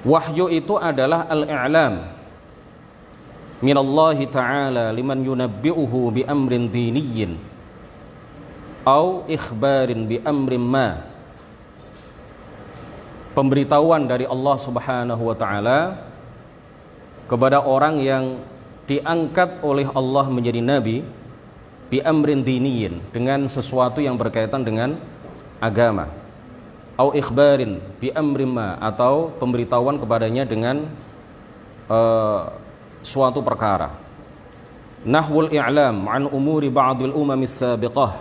Wahyu itu adalah al-i'lam minallahi ta'ala liman yunabbi'uhu bi amrin diniyyin au ikhbarin bi amrin ma. Pemberitahuan dari Allah Subhanahu wa taala kepada orang yang diangkat oleh Allah menjadi nabi bi amrin diniyyin, dengan sesuatu yang berkaitan dengan agama, au ikhbarin bi amrin ma, atau pemberitahuan kepadanya dengan suatu perkara. Nahwul i'lam an umuri ba'dil umamis sabiqah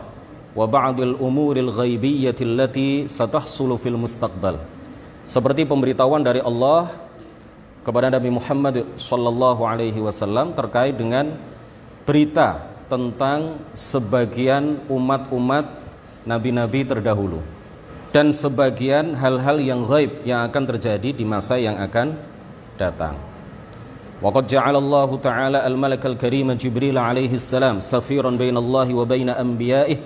wa ba'dil umuril ghaibiyyati allati satahsulu fil mustaqbal. Seperti pemberitahuan dari Allah kepada Nabi Muhammad sallallahu alaihi wasallam terkait dengan berita tentang sebagian umat-umat nabi-nabi terdahulu dan sebagian hal-hal yang ghaib yang akan terjadi di masa yang akan datang. Wa qad ja'ala Allah ta'ala al-malakal karim Jibril alaihi salam safiran bainallahi wa bain anbiya'ihi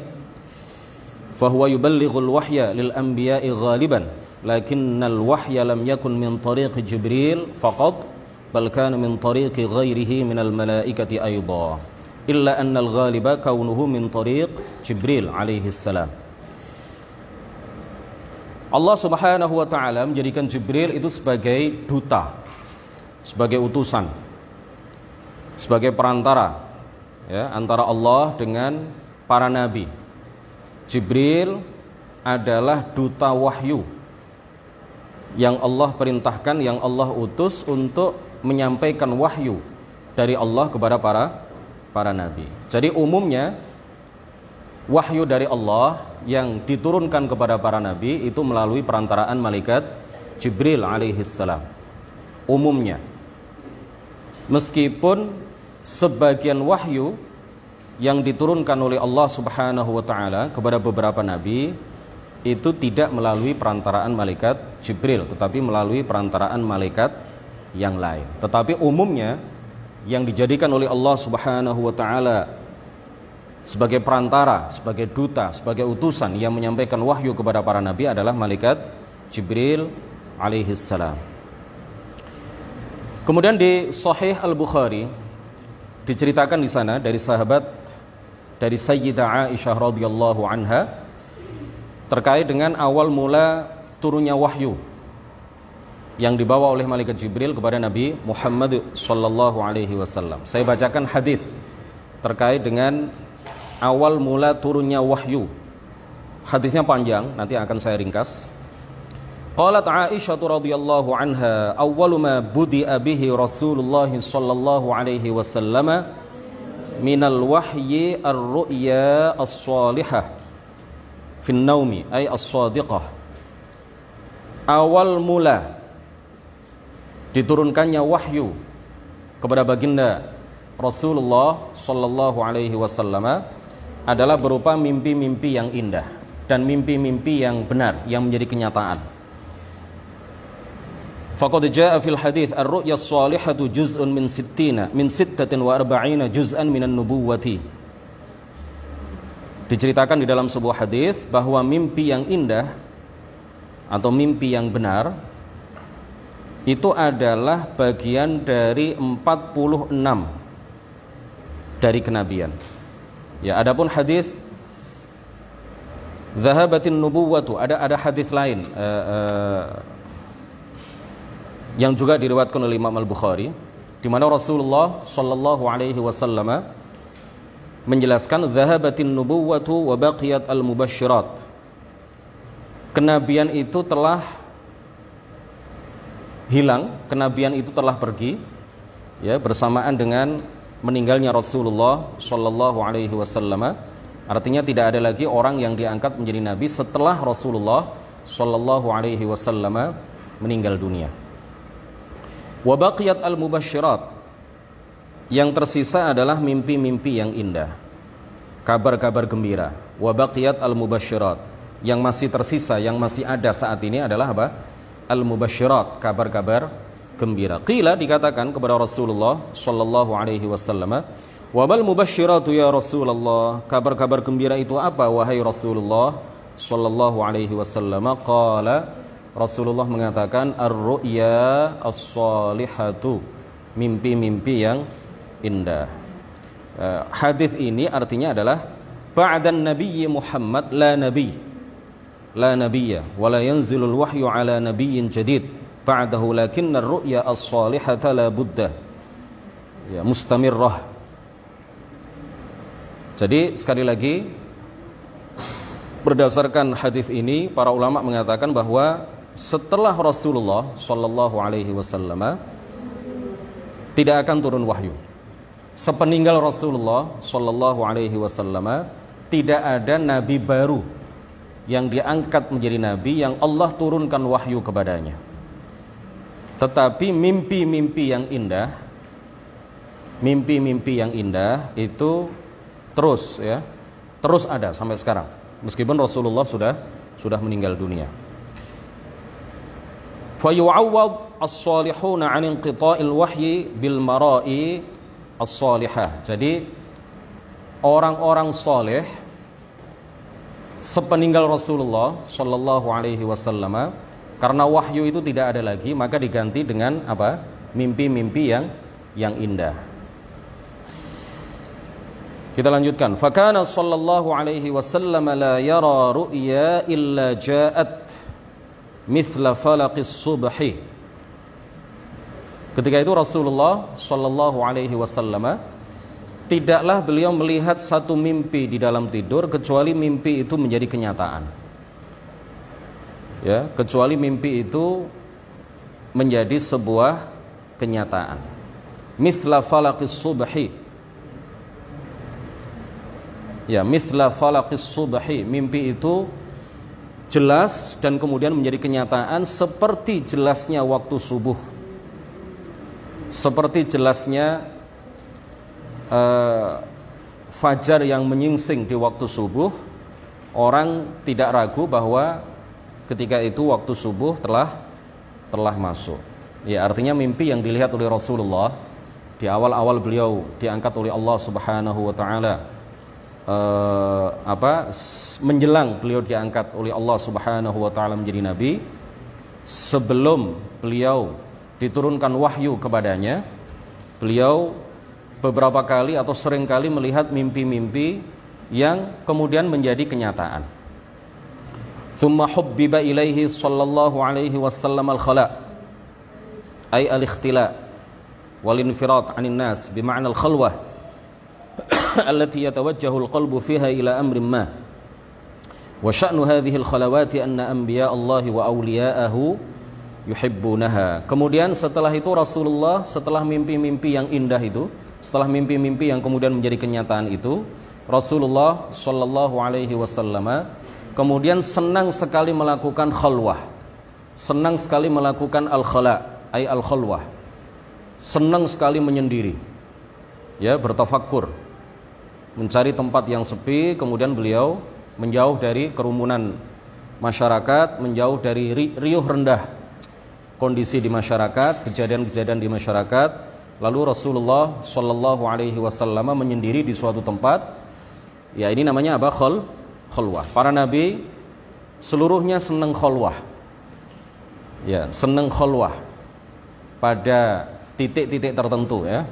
fa huwa yuballighul wahya lil anbiya'i ghaliban lakinnal wahya lam yakun min tariq Jibril faqat bal kana min tariq ghairihi minal malaikati aidha illa annal ghaliba kaunuhu min tariq Jibril alaihi salam. Allah Subhanahu wa taala menjadikan Jibril itu sebagai duta, sebagai utusan, sebagai perantara ya, antara Allah dengan para nabi. Jibril adalah duta wahyu yang Allah perintahkan, yang Allah utus untuk menyampaikan wahyu dari Allah kepada para nabi. Jadi umumnya wahyu dari Allah yang diturunkan kepada para nabi itu melalui perantaraan malaikat Jibril alaihi salam. Umumnya. Meskipun sebagian wahyu yang diturunkan oleh Allah Subhanahu wa taala kepada beberapa nabi itu tidak melalui perantaraan malaikat Jibril, tetapi melalui perantaraan malaikat yang lain. Tetapi umumnya yang dijadikan oleh Allah Subhanahu wa taala sebagai perantara, sebagai duta, sebagai utusan yang menyampaikan wahyu kepada para nabi adalah malaikat Jibril alaihi salam. Kemudian di Sahih Al-Bukhari diceritakan di sana dari sahabat, dari Sayyidah Aisyah radhiyallahu anha, terkait dengan awal mula turunnya wahyu yang dibawa oleh malaikat Jibril kepada Nabi Muhammad sallallahu alaihi wasallam. Saya bacakan hadis terkait dengan awal mula turunnya wahyu. Hadisnya panjang, nanti akan saya ringkas. Qalat Aisyah radhiyallahu anha, awwalu ma budi'a bihi Rasulullah sallallahu alaihi wasallam minal wahyi ar-ru'ya as-salihah fin naumi ay as-sadiqah. Awal mula diturunkannya wahyu kepada baginda Rasulullah sallallahu alaihi wasallam adalah berupa mimpi-mimpi yang indah dan mimpi-mimpi yang benar yang menjadi kenyataan. Faqad jaa fil hadits ar-ru'ya as-salihatu juz'un min 60 min 46 juz'an minan nubuwwati. Diceritakan di dalam sebuah hadis bahwa mimpi yang indah atau mimpi yang benar itu adalah bagian dari 46 dari kenabian. Ya, adapun hadis zahabatin nubuwwatu, ada hadis lain yang juga diriwayatkan oleh Imam Al-Bukhari di mana Rasulullah sallallahu alaihi wasallam menjelaskan zahabatin nubuwwatu wa baqiyat al-mubasysyirat. Kenabian itu telah hilang, kenabian itu telah pergi ya bersamaan dengan meninggalnya Rasulullah sallallahu alaihi wasallam. Artinya tidak ada lagi orang yang diangkat menjadi nabi setelah Rasulullah sallallahu alaihi wasallam meninggal dunia. Wa baqiyat al-mubasysyirat, yang tersisa adalah mimpi-mimpi yang indah, kabar-kabar gembira. Wa baqiyat al-mubasysyirat, yang masih tersisa, yang masih ada saat ini adalah apa? Al-mubasysyirat, kabar-kabar gembira. Qila, dikatakan kepada Rasulullah sallallahu alaihi wasallam, wa mal mubasysyiratu ya Rasulullah, kabar-kabar gembira itu apa wahai Rasulullah sallallahu alaihi wasallam? Qala Rasulullah mengatakan ar-ru'ya as-salihatu, mimpi-mimpi yang indah. Hadis ini artinya adalah ba'dan nabiyyi Muhammad la nabiyya wa la yanzilul wahyu ala nabiyyin jadid ba'dahu lakinna ar-ru'ya as-salihata la budda ya mustamirrah. Jadi sekali lagi, berdasarkan hadis ini para ulama mengatakan bahwa setelah Rasulullah Shallallahu Alaihi Wasallam tidak akan turun wahyu. Sepeninggal Rasulullah Shallallahu Alaihi Wasallam tidak ada nabi baru yang diangkat menjadi nabi yang Allah turunkan wahyu kepadanya. Tetapi mimpi-mimpi yang indah itu terus ada sampai sekarang. Meskipun Rasulullah sudah meninggal dunia. Fayu'awwad as-salihuna 'an inqita'il wahyi bil mara'i as-salihah. Jadi orang-orang saleh sepeninggal Rasulullah sallallahu alaihi wasallam, karena wahyu itu tidak ada lagi, maka diganti dengan apa? Mimpi-mimpi yang indah. Kita lanjutkan. Fakana sallallahu alaihi wasallam la yara ru'ya illa ja'at mithla falaqis subhi. Ketika itu Rasulullah sallallahu alaihi wasallam tidaklah beliau melihat satu mimpi di dalam tidur kecuali mimpi itu menjadi kenyataan. Ya, kecuali mimpi itu menjadi sebuah kenyataan. Mithla falaqis subhi. Ya, mithla falaqis subhi, mimpi itu jelas dan kemudian menjadi kenyataan seperti jelasnya waktu subuh, seperti jelasnya fajar yang menyingsing di waktu subuh. Orang tidak ragu bahwa ketika itu waktu subuh telah masuk. Ya, artinya mimpi yang dilihat oleh Rasulullah di awal-awal beliau diangkat oleh Allah Subhanahu wa taala, menjelang beliau diangkat oleh Allah Subhanahu wa taala menjadi nabi, sebelum beliau diturunkan wahyu kepadanya, beliau beberapa kali atau sering kali melihat mimpi-mimpi yang kemudian menjadi kenyataan. Thumma hubbiba ilaihi sallallahu alaihi wasallam al-khala, ay al-ikhtila wal infirat 'anil nas bima'na al-khalwah التي يتوجه القلب فيها إلى أمر ما وشأن هذه الخلوات أن أنبياء الله وأولياءه يحبونها. Kemudian setelah itu Rasulullah, setelah mimpi-mimpi yang indah itu, setelah mimpi-mimpi yang kemudian menjadi kenyataan itu, Rasulullah Shallallahu Alaihi Wasallam kemudian senang sekali melakukan khalwah, senang sekali melakukan al-khala, ay al-khalwah, senang sekali menyendiri, ya, bertafakkur, mencari tempat yang sepi. Kemudian beliau menjauh dari kerumunan masyarakat, menjauh dari riuh rendah kondisi di masyarakat, kejadian-kejadian di masyarakat. Lalu Rasulullah Shallallahu Alaihi Wasallam menyendiri di suatu tempat. Ya, ini namanya apa? Khalwah. Para nabi seluruhnya senang khalwah. Ya, senang khalwah pada titik-titik tertentu, ya.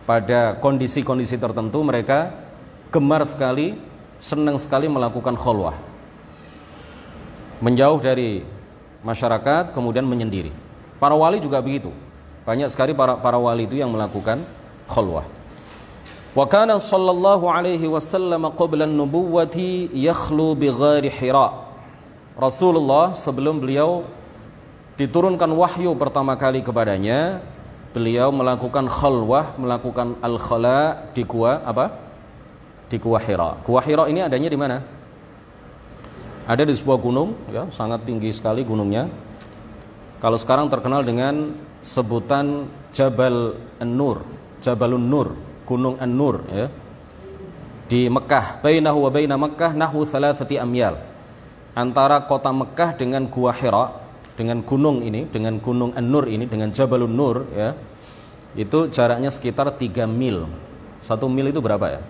Pada kondisi-kondisi tertentu mereka gemar sekali, senang sekali melakukan khalwah, menjauh dari masyarakat, kemudian menyendiri. Para wali juga begitu, banyak sekali para wali itu yang melakukan khalwah. Wa kana sallallahu alaihi wasallam qabla an-nubuwwati yakhlu bi ghari Hira. Rasulullah sebelum beliau diturunkan wahyu pertama kali kepadanya, beliau melakukan khalwah, melakukan al-khala di gua apa? Di Gua Hira. Gua Hira ini adanya di mana? Ada di sebuah gunung, ya, sangat tinggi sekali gunungnya. Kalau sekarang terkenal dengan sebutan Jabal An-Nur, Jabalun Nur, Gunung An-Nur, ya. Di Mekah, bainahu wa baina Makkah nahwu 3 amyal. Antara kota Mekah dengan Gua Hira, dengan gunung ini, dengan Gunung An-Nur ini, dengan Jabalun Nur, ya. Itu jaraknya sekitar 3 mil. 1 mil itu berapa, ya?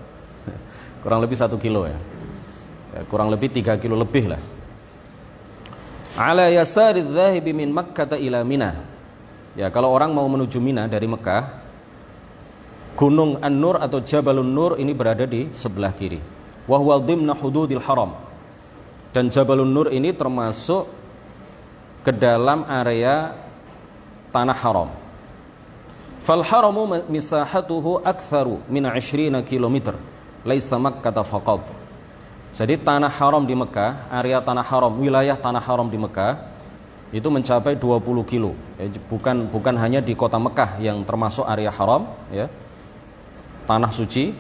Kurang lebih 1 kilo, ya. Kurang lebih 3 kilo lebih lah. ala yasari dzahibi min Makkah ila Mina. Ya, kalau orang mau menuju Mina dari Mekah, Gunung An-Nur atau Jabalun Nur ini berada di sebelah kiri. Wa huwa dhimna hududil haram. Dan Jabalun Nur ini termasuk ke dalam area tanah haram. Fal haramu misahatuhu aktsaru min 20 km. Laisa Makkah faqat. Jadi tanah haram di Mekah, area tanah haram, wilayah tanah haram di Mekah itu mencapai 20 kilo. Ya, bukan hanya di kota Mekah yang termasuk area haram, ya. Tanah suci.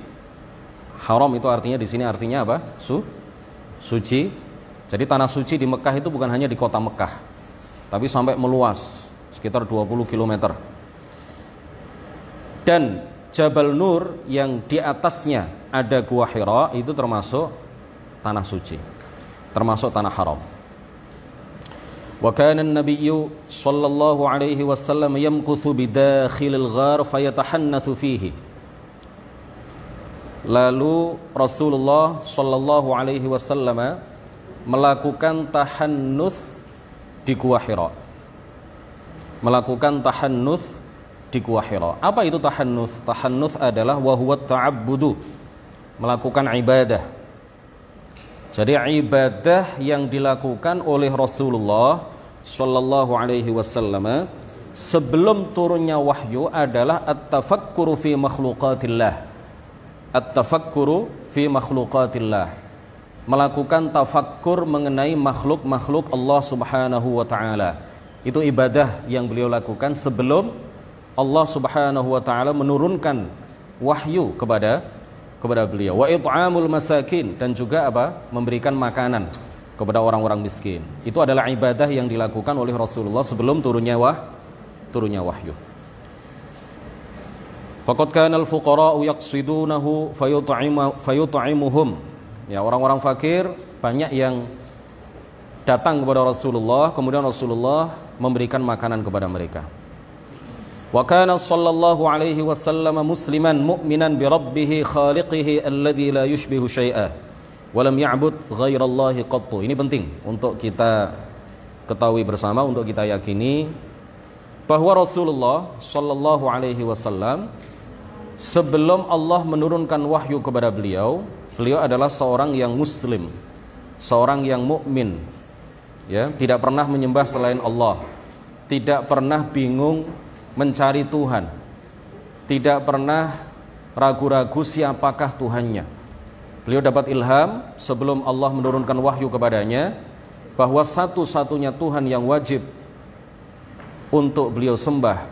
Haram itu artinya di sini artinya apa? Suci. Jadi tanah suci di Mekah itu bukan hanya di kota Mekah, tapi sampai meluas sekitar 20 km. Dan Jabal Nur yang di atasnya ada Gua Hira itu termasuk tanah suci, termasuk tanah haram. Wa kana an-nabiyyu sallallahu alaihi wasallam yamkuthu bidakhilil ghar fayatahannathu fihi. Lalu Rasulullah sallallahu alaihi wasallam melakukan tahannuts di Gua Hira. Melakukan tahannuts di Gua Hira. Apa itu tahannuts? Tahannuts adalah wa huwa ta'abbudu, melakukan ibadah. Jadi ibadah yang dilakukan oleh Rasulullah sallallahu alaihi wasallam sebelum turunnya wahyu adalah at-tafakkuru fi makhluqatillah. At-tafakkuru fi makhluqatillah, melakukan tafakkur mengenai makhluk-makhluk Allah Subhanahu wa taala. Itu ibadah yang beliau lakukan sebelum Allah Subhanahu wa taala menurunkan wahyu kepada beliau. Wa it'amul masakin, dan juga apa? Memberikan makanan kepada orang-orang miskin. Itu adalah ibadah yang dilakukan oleh Rasulullah sebelum turunnya wahyu. Faqad kana al-fuqara'u yaqsidunahu fayut'imuhum. Ya, orang-orang fakir banyak yang datang kepada Rasulullah, kemudian Rasulullah memberikan makanan kepada mereka. Wa kana sallallahu alaihi wasallam musliman mu'minan bi rabbih khaliqihi alladzi la yushbihu syai'a wa lam ya'bud ghairallahi qattu. Ini penting untuk kita ketahui bersama, untuk kita yakini bahwa Rasulullah sallallahu alaihi wasallam sebelum Allah menurunkan wahyu kepada beliau adalah seorang yang muslim, seorang yang mukmin, ya, tidak pernah menyembah selain Allah, tidak pernah bingung mencari Tuhan, tidak pernah ragu-ragu siapakah Tuhannya. Beliau dapat ilham sebelum Allah menurunkan wahyu kepadanya bahwa satu-satunya Tuhan yang wajib untuk beliau sembah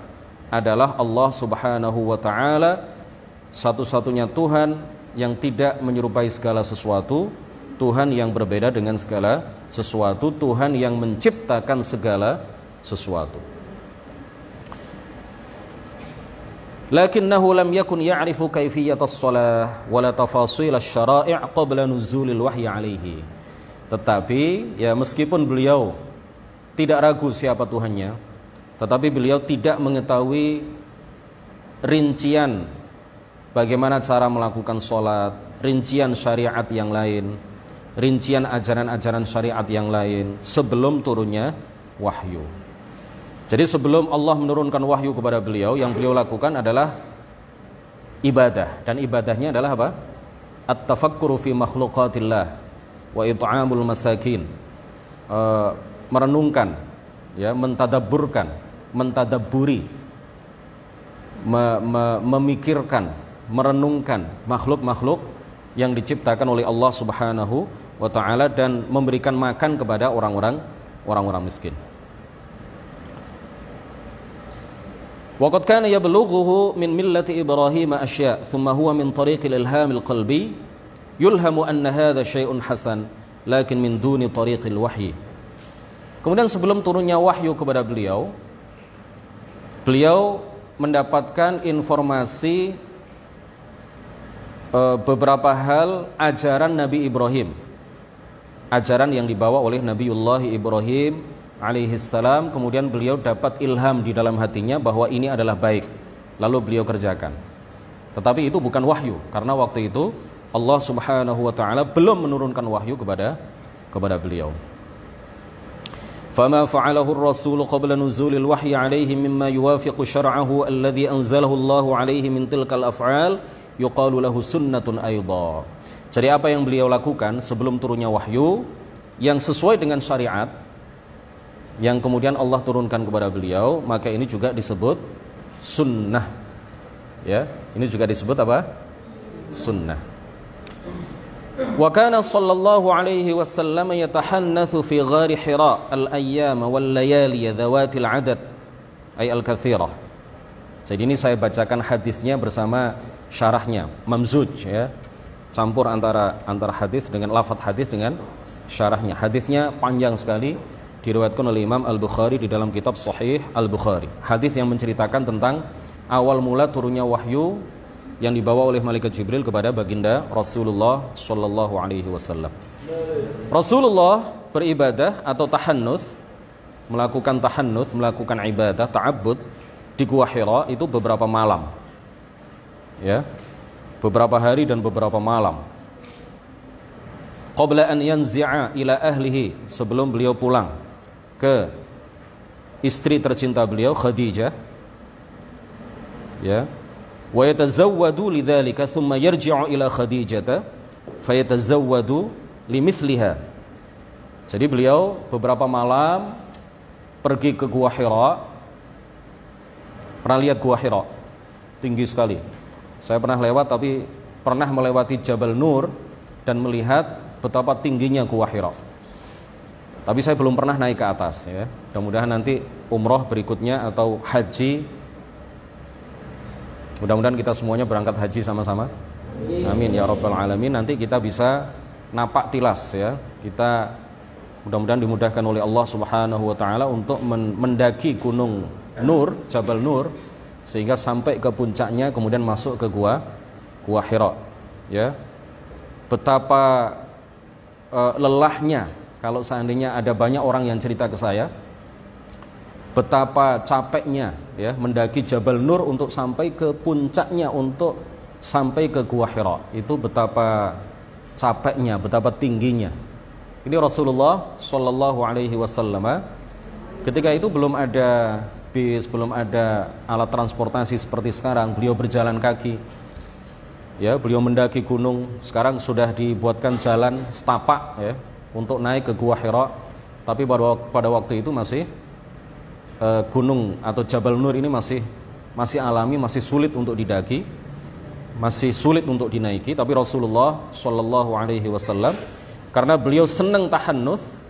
adalah Allah Subhanahu wa taala, satu-satunya Tuhan yang tidak menyerupai segala sesuatu, Tuhan yang berbeda dengan segala sesuatu, Tuhan yang menciptakan segala sesuatu. Lakinnahu lam yakun ya'rifu kaifiyatas shalah wala tafasil asy-syara'i' qabla nuzulil wahyi 'alaihi. Tetapi ya, meskipun beliau tidak ragu siapa Tuhannya, tetapi beliau tidak mengetahui rincian bagaimana cara melakukan sholat, rincian syariat yang lain, rincian ajaran-ajaran syariat yang lain sebelum turunnya wahyu. Jadi sebelum Allah menurunkan wahyu kepada beliau, yang beliau lakukan adalah ibadah. Dan ibadahnya adalah apa? At-tafakkuru fi makhluqatillah wa it'amul masakin. Merenungkan, ya, mentadabburkan, mentadabburi, memikirkan, merenungkan makhluk-makhluk yang diciptakan oleh Allah Subhanahu wa taala dan memberikan makan kepada orang-orang miskin. Wa qad kana yablughuhu min millati Ibrahim asya' thumma huwa min tariqil ilhamil qalbi yulhamu anna hadha syai'un hasan lakin min duni tariqil wahyi. Kemudian sebelum turunnya wahyu kepada beliau mendapatkan informasi beberapa hal ajaran Nabi Ibrahim, ajaran yang dibawa oleh Nabiullah Ibrahim alaihissalam. Kemudian beliau dapat ilham di dalam hatinya bahwa ini adalah baik, lalu beliau kerjakan. Tetapi itu bukan wahyu, karena waktu itu Allah Subhanahu wa taala belum menurunkan wahyu kepada beliau. فما فعله الرسول قبل نزول الوحي عليه مما يوافق شرعه الذي أنزله الله عليه من تلك الأفعال يقال له سنة أيضا. Jadi apa yang beliau lakukan sebelum turunnya wahyu yang sesuai dengan syariat yang kemudian Allah turunkan kepada beliau, maka ini juga disebut sunnah. Ya, ini juga disebut apa? Sunnah. Wa kana sallallahu alaihi wasallam yatahannathu fi ghari Hira al-ayyam wal layali dhawatil adad ay al-katsirah. Jadi ini saya bacakan hadisnya bersama syarahnya, mamzuj ya. Campur antara hadis dengan lafaz hadis dengan syarahnya. Hadisnya panjang sekali, diriwayatkan oleh Imam Al-Bukhari di dalam kitab Sahih Al-Bukhari. Hadis yang menceritakan tentang awal mula turunnya wahyu yang dibawa oleh malaikat Jibril kepada baginda Rasulullah sallallahu alaihi wasallam. Rasulullah beribadah atau tahannuts, melakukan ibadah ta'abbud di Gua Hira itu beberapa malam. Ya. Beberapa hari dan beberapa malam. Qabla an yanzi'a ila ahlihi, sebelum beliau pulang ke istri tercinta beliau Khadijah. Ya. Wa yatazawwadu lidzalika thumma yarji'u ila Khadijah fayatazawwadu limithliha. Jadi beliau beberapa malam pergi ke Gua Hira. Pernah lihat Gua Hira? Tinggi sekali. Saya pernah lewat, tapi pernah melewati Jabal Nur dan melihat betapa tingginya Gua Hira. Tapi saya belum pernah naik ke atas ya. Mudah-mudahan nanti umroh berikutnya atau haji, mudah-mudahan kita semuanya berangkat haji sama-sama. Amin ya rabbal alamin. Nanti kita bisa napak tilas ya. Kita mudah-mudahan dimudahkan oleh Allah Subhanahu wa taala untuk mendaki Gunung Nur, Jabal Nur, sehingga sampai ke puncaknya kemudian masuk ke Gua Hira. Ya. Betapa lelahnya kalau seandainya ada banyak orang yang cerita ke saya, betapa capeknya ya mendaki Jabal Nur untuk sampai ke puncaknya, untuk sampai ke Gua Hira. Itu betapa capeknya, betapa tingginya. Ini Rasulullah sallallahu alaihi wasallam ketika itu belum ada bis, belum ada alat transportasi seperti sekarang. Beliau berjalan kaki. Ya, beliau mendaki gunung. Sekarang sudah dibuatkan jalan setapak ya untuk naik ke Gua Hira. Tapi pada waktu itu masih gunung atau Jabal Nur ini masih alami, masih sulit untuk didaki, masih sulit untuk dinaiki. Tapi Rasulullah sallallahu alaihi wasallam karena beliau senang tahannuts,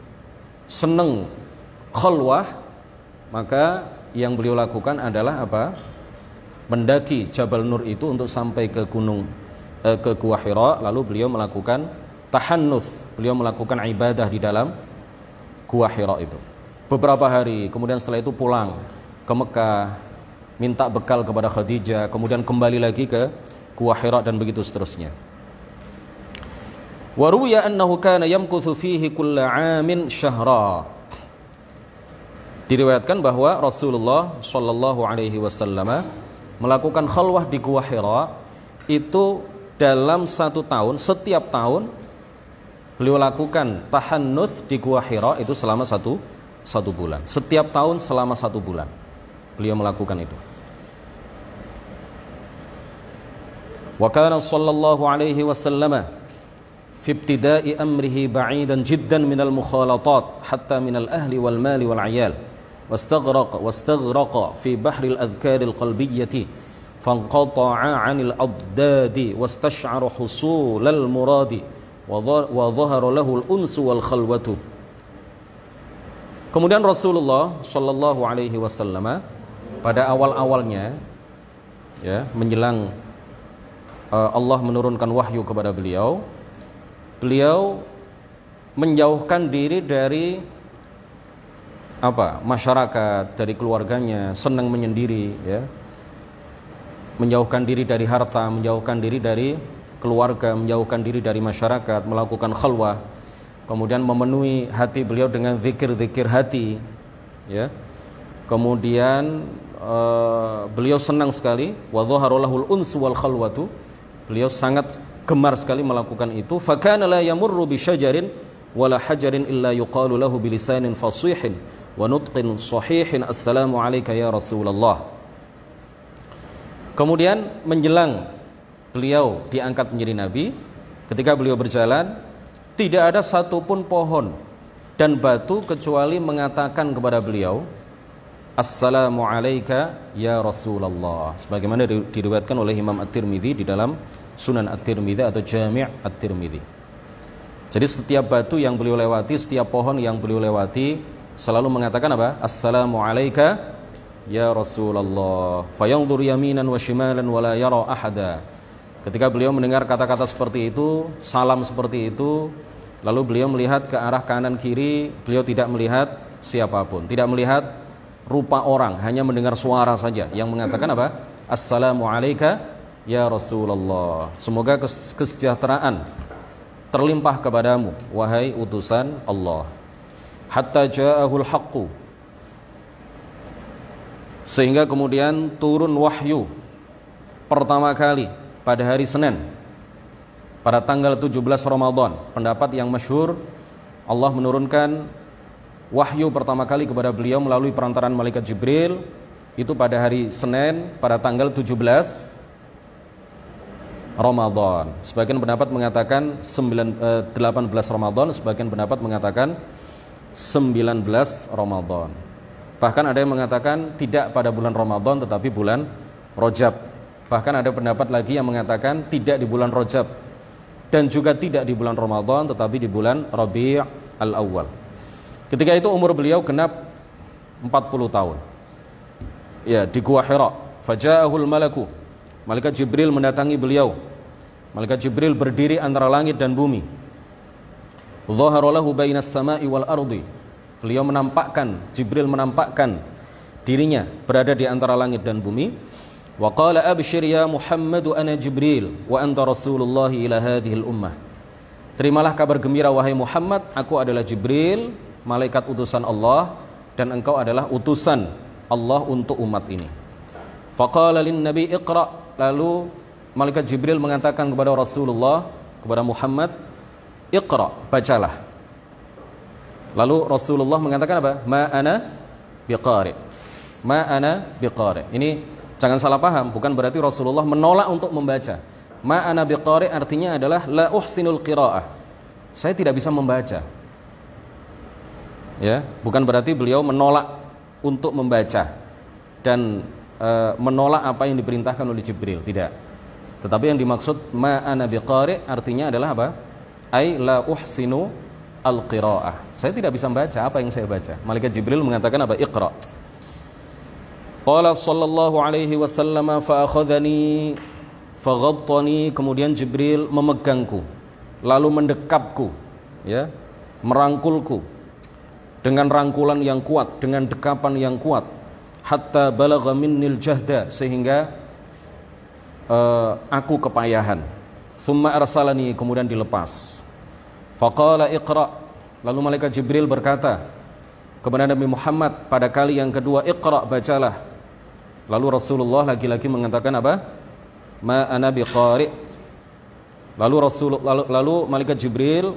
senang khalwah, maka yang beliau lakukan adalah apa? Mendaki Jabal Nur itu untuk sampai ke gunung ke Gua Hira, lalu beliau melakukan tahannuts, beliau melakukan ibadah di dalam Gua Hira itu beberapa hari. Kemudian setelah itu pulang ke Mekah, minta bekal kepada Khadijah, kemudian kembali lagi ke Gua Hira dan begitu seterusnya. Wa ruwiya annahu kana yamkuthu fihi kulla 'amin syahra. Diriwayatkan bahwa Rasulullah sallallahu alaihi wasallam melakukan khalwah di Gua Hira itu dalam 1 tahun, setiap tahun beliau lakukan tahannuts di Gua Hira itu selama satu bulan. Setiap tahun selama 1 bulan beliau melakukan itu. Wa kana sallallahu alaihi wasallam fi ibtida'i amrihi ba'idan jiddan minal mukhalatat hatta minal ahli wal mali wal 'iyal. واستغرق في بحر الأذكار القلبية فانقطع عن الأضداد واستشعر حصول المراد وظهر له الأنس والخلوة. Kemudian Rasulullah sallallahu alaihi wasallam pada awal-awalnya ya menjelang Allah menurunkan wahyu kepada beliau menjauhkan diri dari masyarakat, dari keluarganya, senang menyendiri ya. Menjauhkan diri dari harta, menjauhkan diri dari keluarga, menjauhkan diri dari masyarakat, melakukan khalwah. Kemudian memenuhi hati beliau dengan zikir-zikir hati ya. Kemudian beliau senang sekali wa dhahara lahul unsu wal khalwatu. Beliau sangat gemar sekali melakukan itu. Fa kana la yamurru bi syajarin wala hajarin illa yuqalu lahu bilisanin fasihin wa nutqin sahihin assalamu alayka ya Rasulullah. Kemudian menjelang beliau diangkat menjadi nabi, ketika beliau berjalan, tidak ada satupun pohon dan batu kecuali mengatakan kepada beliau, assalamu alayka ya Rasulullah, sebagaimana diriwayatkan oleh Imam At-Tirmidzi di dalam Sunan At-Tirmidzi atau Jami' At-Tirmidzi. Jadi setiap batu yang beliau lewati, setiap pohon yang beliau lewati selalu mengatakan apa? Assalamu alayka ya Rasulullah. Fayanzur yaminan wa shimalan wa la yara ahada. Ketika beliau mendengar kata-kata seperti itu, salam seperti itu, lalu beliau melihat ke arah kanan kiri, beliau tidak melihat siapapun, tidak melihat rupa orang, hanya mendengar suara saja yang mengatakan apa? Assalamu alayka ya Rasulullah, semoga kesejahteraan terlimpah kepadamu wahai utusan Allah. Hatta ja'ahul haqqu, sehingga kemudian turun wahyu pertama kali pada hari Senin pada tanggal 17 Ramadan. Pendapat yang masyhur, Allah menurunkan wahyu pertama kali kepada beliau melalui perantaraan malaikat Jibril itu pada hari Senin pada tanggal 17 Ramadan. Sebagian pendapat mengatakan 18 Ramadan, sebagian pendapat mengatakan 19 Ramadan. Bahkan ada yang mengatakan tidak pada bulan Ramadan tetapi bulan Rajab. Bahkan ada pendapat lagi yang mengatakan tidak di bulan Rajab dan juga tidak di bulan Ramadan tetapi di bulan Rabi' al-Awwal. Ketika itu umur beliau genap 40 tahun. Ya, di Gua Hira. Faja'ahul malaku, malaikat Jibril mendatangi beliau. Malaikat Jibril berdiri antara langit dan bumi. Dhahara lahu bainas sama'i wal ardi. Beliau menampakkan, Jibril menampakkan dirinya berada di antara langit dan bumi. Wa qala abshir ya Muhammadu ana Jibril wa anta Rasulullah ila hadhil ummah. Terimalah kabar gembira wahai Muhammad, aku adalah Jibril, malaikat utusan Allah, dan engkau adalah utusan Allah untuk umat ini. Faqala lin nabi iqra, lalu malaikat Jibril mengatakan kepada Rasulullah, kepada Muhammad, iqra, bacalah. Lalu Rasulullah mengatakan apa? Ma ana biqari. Ma ana biqari. Ini jangan salah paham, bukan berarti Rasulullah menolak untuk membaca. Ma ana biqari artinya adalah la uhsinul qiraah. Saya tidak bisa membaca. Ya, bukan berarti beliau menolak untuk membaca dan menolak apa yang diperintahkan oleh Jibril, tidak. Tetapi yang dimaksud ma ana biqari artinya adalah apa? Ai la uhsinu al-qiraah. Saya tidak bisa membaca apa yang saya baca. Malaikat Jibril mengatakan apa? Iqra. Qala sallallahu alaihi wasallam fa akhadhani faghattani, kemudian Jibril memegangku lalu mendekapku, ya, merangkulku dengan rangkulan yang kuat, dengan dekapan yang kuat, hatta balagha minnil jahda, sehingga aku kepayahan. Thumma arsalani, kemudian dilepas. Faqala iqra, lalu malaikat Jibril berkata kepada Nabi Muhammad pada kali yang kedua, iqra, bacalah. Lalu Rasulullah lagi-lagi mengatakan apa? Ma ana biqari. Lalu malaikat Jibril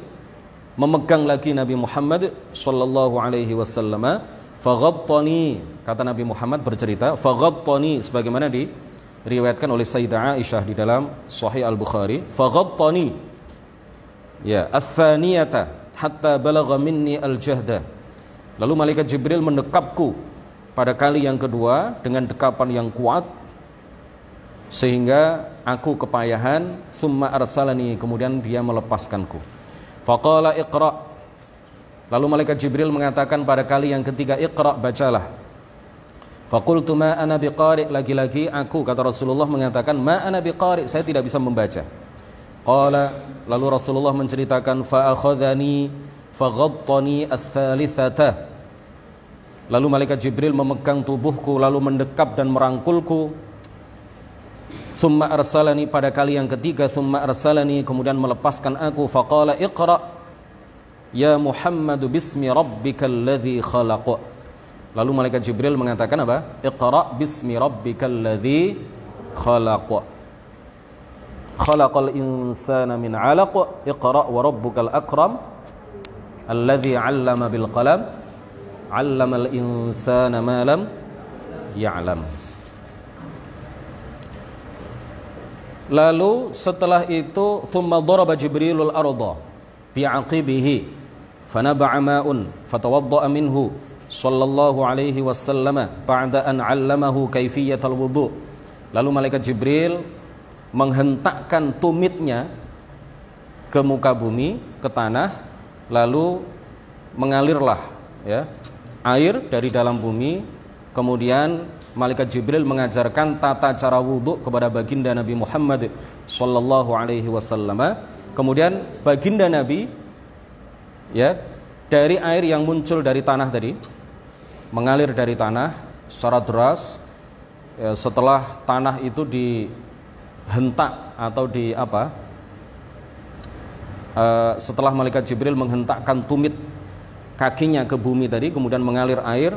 memegang lagi Nabi Muhammad sallallahu alaihi wasallam. Faghattani, kata Nabi Muhammad bercerita, faghattani, sebagaimana diriwayatkan oleh Sayyidah Aisyah di dalam Sahih Al-Bukhari. Faghattani, ya, ats-tsaniyata hatta balagha minni al-jahda. Lalu malaikat Jibril mendekapku pada kali yang kedua dengan dekapan yang kuat sehingga aku kepayahan. Tsumma arsalani, kemudian dia melepaskanku. Faqala iqra, lalu malaikat Jibril mengatakan pada kali yang ketiga, iqra, bacalah. Faqultu ma ana biqari, lagi-lagi aku, kata Rasulullah, mengatakan ma ana biqari, saya tidak bisa membaca. Qala, lalu Rasulullah menceritakan fa akhadhani faghattani ats-tsalitsata. Lalu malaikat Jibril memegang tubuhku lalu mendekap dan merangkulku. Tsumma arsalani, pada kali yang ketiga, tsumma arsalani, kemudian melepaskan aku. Faqala iqra ya Muhammad bismi rabbikal ladzi khalaq. Lalu malaikat Jibril mengatakan apa? Iqra bismi rabbikal ladzi khalaq. Khalaqal insana min 'alaq. Iqra wa rabbukal akram alladzi 'allama bil qalam 'allamal insana ma lam ya'lam. Lalu setelah itu thumma daraba Jibrilul arda bi'aqibihi fanaba'a ma'un fatawadda'a minhu sallallahu alaihi wasallam ba'da an 'allamahu kaifiyatal wudu. Lalu malaikat Jibril menghentakkan tumitnya ke muka bumi, ke tanah, lalu mengalirlah ya air dari dalam bumi. Kemudian malaikat Jibril mengajarkan tata cara wudhu kepada baginda Nabi Muhammad sallallahu alaihi wasallam. Kemudian baginda Nabi ya dari air yang muncul dari tanah tadi, mengalir dari tanah secara deras ya, setelah tanah itu dihentak atau setelah malaikat Jibril menghentakkan tumit kakinya ke bumi tadi, kemudian mengalir air.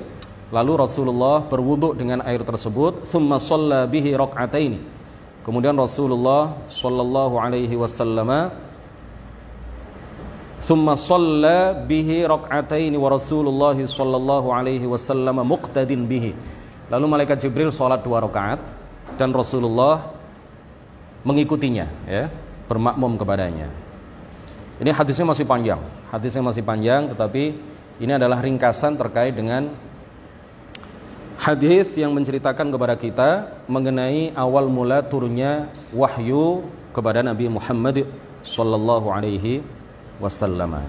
Lalu Rasulullah berwudu dengan air tersebut. Thumma shalla bihi rak'atain. Kemudian Rasulullah sallallahu alaihi wasallam thumma shalla bihi rak'atain wa Rasulullah sallallahu alaihi wasallam muqtadin bihi. Lalu malaikat Jibril salat 2 rakaat dan Rasulullah mengikutinya ya, bermakmum kepadanya. Ini hadisnya masih panjang, tetapi ini adalah ringkasan terkait dengan hadis yang menceritakan kepada kita mengenai awal mula turunnya wahyu kepada Nabi Muhammad sallallahu alaihi wasallam.